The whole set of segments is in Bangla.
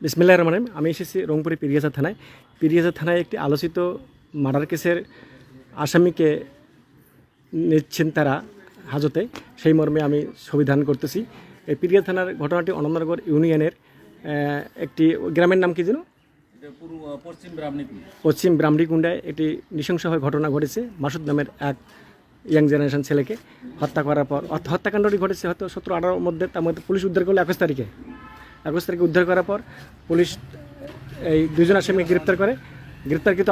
বিসমিল্লাহির রহমানির রহিম। আমি এসেছি রংপুরের পীরগাছা থানায়। পীরগাছা থানায় একটি আলোচিত মার্ডার কেসের আসামিকে নিচ্ছেন তারা হাজতে, সেই মর্মে আমি সংবিধান করতেছি। এই পীরগাছা থানার ঘটনাটি অনন্দনগর ইউনিয়নের একটি গ্রামের নাম কি যেন পশ্চিম ব্রাহ্মণীকুণ্ডায় একটি নৃশংসভাবে ঘটনা ঘটেছে। মাসুদ নামের এক ইয়াং জেনারেশন ছেলেকে হত্যা করার পর হত্যাকাণ্ডটি ঘটেছে হয়তো 17-18 মধ্যে। তার মধ্যে পুলিশ উদ্ধার করলো 21 তারিখে উদ্ধার করার পর পুলিশ এই দুজন আসামিকে গ্রেপ্তার করে। গ্রেপ্তারকৃত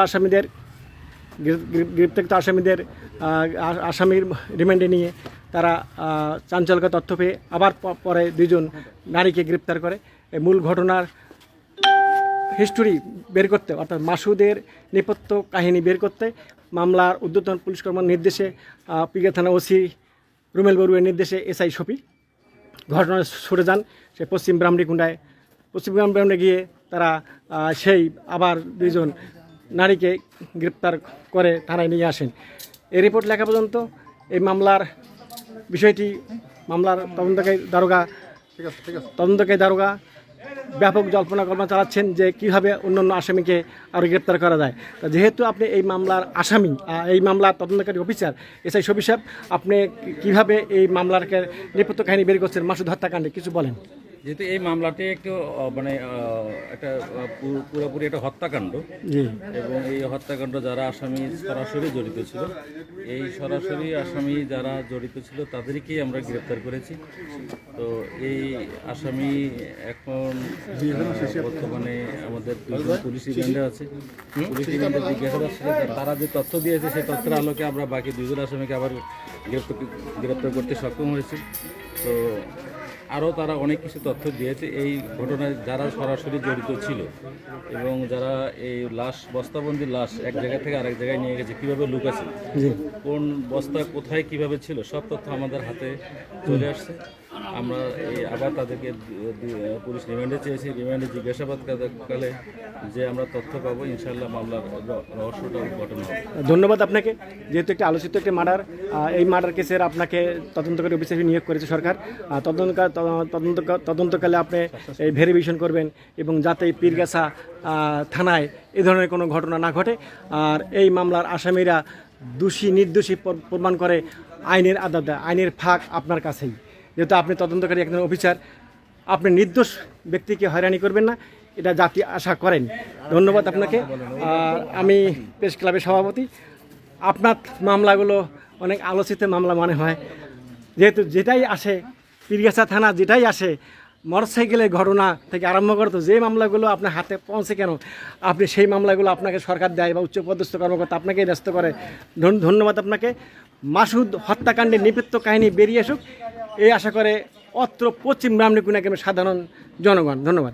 আসামির রিমান্ডে নিয়ে তারা চাঞ্চল্যকর তথ্য পেয়ে আবার পরে দুজন নারীকে গ্রেপ্তার করে। এই মূল ঘটনার হিস্টোরি বের করতে, অর্থাৎ মাসুদের নেপথ্য কাহিনী বের করতে মামলার ঊর্ধ্বতন পুলিশ কর্মকর্তার নির্দেশে পীরগাছা থানা ওসি রুমেল বড়ুয়ের নির্দেশে এসআই শফি ঘটনা সরে যান সে পশ্চিম ব্রাহ্মণীকুণ্ডায় গিয়ে তারা সেই আবার দুইজন নারীকে গ্রেপ্তার করে থানায় নিয়ে আসেন। এই রিপোর্ট লেখা পর্যন্ত এই মামলার বিষয়টি মামলার তদন্তকারী দারোগা ব্যাপক জল্পনা কল্পনা চালাচ্ছেন যে কীভাবে অন্যান্য আসামিকে আরও গ্রেপ্তার করা যায়। তা যেহেতু আপনি এই মামলার আসামি, এই মামলার তদন্তকারী অফিসার এসআই শফি সাহেব, আপনি কীভাবে এই মামলার নেপথ্য কাহিনী বের করছেন মাসুদ হত্যাকাণ্ডে কিছু বলেন। যেহেতু এই মামলাটি একটু একটা পুরোপুরি একটা হত্যাকাণ্ড এবং এই হত্যাকাণ্ড যারা আসামি সরাসরি জড়িত ছিল, এই সরাসরি আসামি যারা জড়িত ছিল তাদেরকেই আমরা গ্রেপ্তার করেছি। তো এই আসামি এখন বর্তমানে আমাদের পুলিশ রিমান্ডে আছে। পুলিশ রিমান্ডে জিজ্ঞাসাবাদ ছিল, তারা যে তথ্য দিয়েছে সেই তথ্যের আলোকে আমরা বাকি দুজন আসামিকে আবার গ্রেপ্তার করতে সক্ষম হয়েছি। তো আরও তারা অনেক কিছু তথ্য দিয়েছে এই ঘটনায় যারা সরাসরি জড়িত ছিল এবং যারা এই বস্তাবন্দি লাশ এক জায়গা থেকে আরেক জায়গায় নিয়ে গেছে, কীভাবে লুকাছে, কোন বস্তা কোথায় কিভাবে ছিল, সব তথ্য আমাদের হাতে চলে আসছে। আমরা আবার তাদেরকে পুলিশ রিমান্ডে চেয়েছি। রিমান্ডে জিজ্ঞাসাবাদকালে যে আমরা তথ্য পাবো, ইনশাল্লাহ মামলার রহস্যটা উদ্ঘাটন হবে। ধন্যবাদ আপনাকে। যেহেতু একটি আলোচিত একটি মার্ডার, এই মার্ডার কেসের আপনাকে তদন্তকারী অফিসার নিয়োগ করেছে সরকার। তদন্তকালে আপনি এই ভেরিফিকেশন করবেন এবং যাতে এই পীরগাছা থানায় এই ধরনের কোনো ঘটনা না ঘটে আর এই মামলার আসামিরা দোষী নির্দোষী প্রমাণ করে আইনের আদালতে, আইনের ফাঁক আপনার কাছেই। যেহেতু আপনি তদন্তকারী একজন অফিসার, আপনি নির্দোষ ব্যক্তিকে হয়রানি করবেন না, এটা জাতি আশা করেন। ধন্যবাদ আপনাকে। আমি প্রেস ক্লাবের সভাপতি। আপনার মামলাগুলো অনেক আলোচিত মামলা মনে হয়, যেহেতু যেটাই আসে পীরগাছা থানা, যেটাই আসে মোটরসাইকেলের ঘটনা থেকে আরম্ভ করতো, যে মামলাগুলো আপনার হাতে পৌঁছে কেন আপনি সেই মামলাগুলো আপনাকে সরকার দেয় বা উচ্চপদস্থ কর্মকর্তা আপনাকেই ব্যস্ত করে। ধন্যবাদ আপনাকে। মাসুদ হত্যাকাণ্ডের নেপথ্য কাহিনী বেরিয়ে আসুক এই আশা করে অত্র পশ্চিম ব্রাহ্মণীকুণ্ডা সাধারণ জনগণ। ধন্যবাদ।